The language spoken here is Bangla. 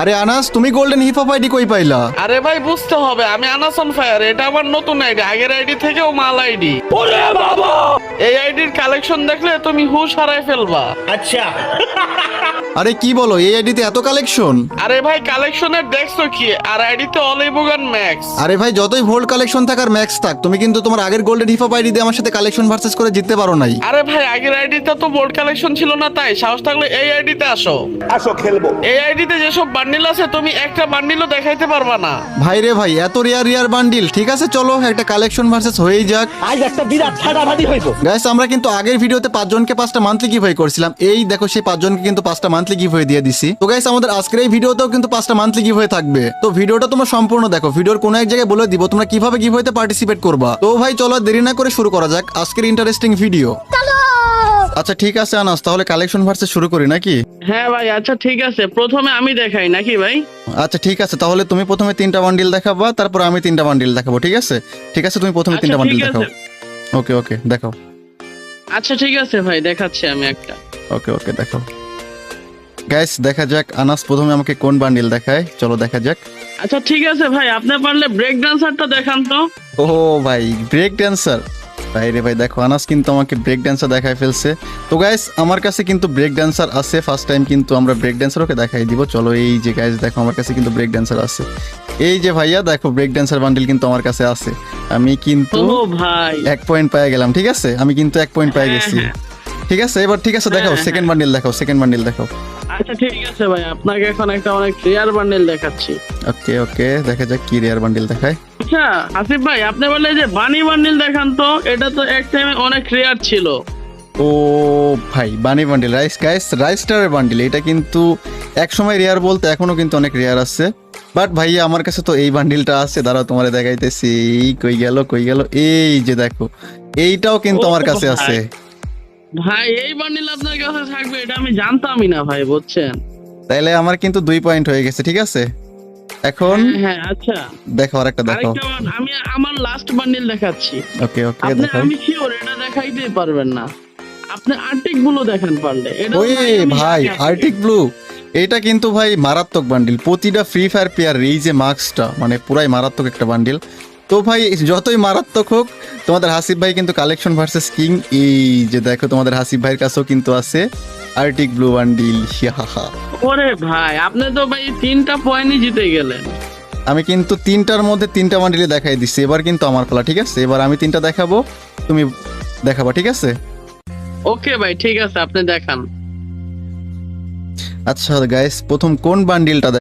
আরে আনাস, তুমি গোল্ডেন হিপ হপ আইডি কই পাইলা? আরে ভাই বুঝতে হবে, আমি আনাস অন ফায়ার, এটা আমার নতুন আইডি, আগের আইডি থেকেও মাল আইডি। ওরে বাবা, এই আইডির কালেকশন দেখলে তুমি হুশ হারায় ফেলবা। अच्छा আরে কি বলো, এই আইডিতে এত কালেকশন? আরে ভাই কালেকশনের দেখছো কি, আর আইডিতে অলিভগান ম্যাক্স। আরে ভাই, যতই ভোল্ট কালেকশন থাক আর ম্যাক্স থাক, তুমি কিন্তু তোমার আগের গোল্ডেন হিপ হপ আইডি দিয়ে আমার সাথে কালেকশন ভার্সেস করে জিততে পারো নাই। আরে ভাই আগের আইডিতে তো বোর্ড কালেকশন ছিল না, তাই সাহস থাকলে এই আইডিতে আসো। আসো খেলবো। এই আইডিতে যেসব বান্ডিল আছে তুমি একটা বান্ডিলও দেখাইতে পারবা না। ভাই রে ভাই, এত রিয়ার বান্ডিল। ঠিক আছে, চলো একটা কালেকশন ভার্সেস হয়েই যাক। আজ একটা বিরাট ফাটাফাটি হইব। গাইস, আমরা কিন্তু আগের ভিডিওতে 5 জনকে 5টা মান্থলি গিভওয়ে করছিলাম। এই দেখো, সেই 5 জনকে কিন্তু 5টা মান্থলি গিভওয়ে দিয়ে দিছি। তো গাইস, আমাদের আজকের এই ভিডিওতেও কিন্তু 5টা মান্থলি গিভওয়ে থাকবে। তো ভিডিওটা তোমরা সম্পূর্ণ দেখো, ভিডিওর কোনো এক জায়গায় বলে দিব তোমরা কিভাবে গিভওয়েতে পার্টিসিপেট করবা। তো ভাই চলো দেরি না করে শুরু করা যাক আজকের ইন্টারেস্টিং ভিডিও। আচ্ছা ঠিক আছে আনাস, তাহলে কালেকশন ভার্সেস শুরু করি নাকি? হ্যাঁ ভাই, আচ্ছা ঠিক আছে, প্রথমে আমি দেখাই নাকি ভাই? আচ্ছা ঠিক আছে, তাহলে তুমি প্রথমে 3টা বান্ডিল দেখাবা, তারপর আমি 3টা বান্ডিল দেখাবো। ঠিক আছে ঠিক আছে, তুমি প্রথমে 3টা আচ্ছা, বান্ডিল ঠিক দেখাও। আছে। ওকে ওকে, দেখাও। আচ্ছা ঠিক আছে ভাই, দেখাচ্ছি আমি একটা। ওকে ওকে, দেখাও। গাইস দেখা যাক আনাস প্রথমে আমাকে কোন বান্ডিল দেখায়, চলো দেখা যাক। আচ্ছা ঠিক আছে ভাই, আপনি পারলে ব্রেক ডান্সারটা দেখান তো। ও ভাই, ব্রেক ড্যান্সার। ভাই রে ভাই, দেখো আনাস কিন্তু আমাকে ব্রেক ড্যান্সার দেখায় ফেলছে। তো গাইস আমার কাছে কিন্তু ব্রেক ড্যান্সার আছে, ফার্স্ট টাইম কিন্তু আমরা ব্রেক ড্যান্সার ওকে দেখাই দিব। চলো এই যে গাইস দেখো, আমার কাছে কিন্তু ব্রেক ড্যান্সার আছে। এই যে ভাইয়া দেখো, ব্রেক ড্যান্সার বান্ডিল কিন্তু আমার কাছে আছে। আমি কিন্তু ও ভাই, 1 পয়েন্ট পেয়ে গেলাম। ঠিক আছে, আমি কিন্তু 1 পয়েন্ট পেয়ে গেছি। হ্যাঁ। ঠিক আছে, এবার ঠিক আছে দেখাও, হ্যাঁ, সেকেন্ড বান্ডিল দেখাও, সেকেন্ড বান্ডিল দেখাও। আচ্ছা ঠিক আছে ভাই, আপনাকে এখন একটা অনেক রেয়ার বান্ডেল দেখাচ্ছি। ওকে ওকে, দেখা যাক কি রেয়ার বান্ডিল দেখায়। আচ্ছা আসিফ ভাই, আপনি বললে যে বানি বান্ডেল দেখান তো, এটা তো এক টাইমে অনেক রেয়ার ছিল। ও ভাই, bunny bundle, rice guys, rice স্টারের বান্ডিল। এটা কিন্তু এক সময় রেয়ার বলতে এখনো কিন্তু অনেক রেয়ার আছে। বাট ভাইয়া আমার কাছে তো এই বান্ডিলটা আছে, দাঁড়াও তোমারে দেখাইতেছি। কই গেল কই গেল, এই যে দেখো, এইটাও কিন্তু ও আমার কাছে ভাই। আছে। ভাই এই বান্ডেল আপনার কাছে থাকবে এটা আমি জানতামই না ভাই, বুঝছেন? তাইলে আমার কিন্তু 2 পয়েন্ট হয়ে গেছে। ঠিক আছে, এখন হ্যাঁ আচ্ছা, দেখো আরেকটা দেখাও। আরেকটা আমি আমার লাস্ট বান্ডেল দেখাচ্ছি। ওকে ওকে, আপনি, দেখাও। আমি শিওর এটা দেখাইতেই পারবেন না। আপনি আর্টিক গুলো দেখান পারলে। এটা তো ওই আমি ভাই, জানি। আর্টিক ব্লু, এটা কিন্তু ভাই মারাত্মক বান্ডিল। প্রতিটা ফ্রি ফায়ার প্লেয়ার এই যে মার্কসটা, মানে পুরাই মারাত্মক একটা বান্ডিল। তো ভাই যতই মারাত্মক হোক, তোমাদের হাসিব ভাই কিন্তু কালেকশন ভার্সেস কিং। এই যে দেখো, তোমাদের হাসিব ভাইয়ের কাছেও কিন্তু আছে আর্টিক ব্লু বান্ডিল। ওরে ভাই, আপনি তো ভাই 3টা পয়েন্টই জিতে গেলেন। আমি কিন্তু 3টার মধ্যে 3টা বান্ডিলে দেখাই দিচ্ছি। এবার কিন্তু আমার পালা। ঠিক আছে, এবার আমি 3টা দেখাবো, তুমি দেখাবা। ঠিক আছে ওকে ভাই, ঠিক আছে, আপনি দেখান। আচ্ছা গাইস, প্রথম কোন বান্ডিলটা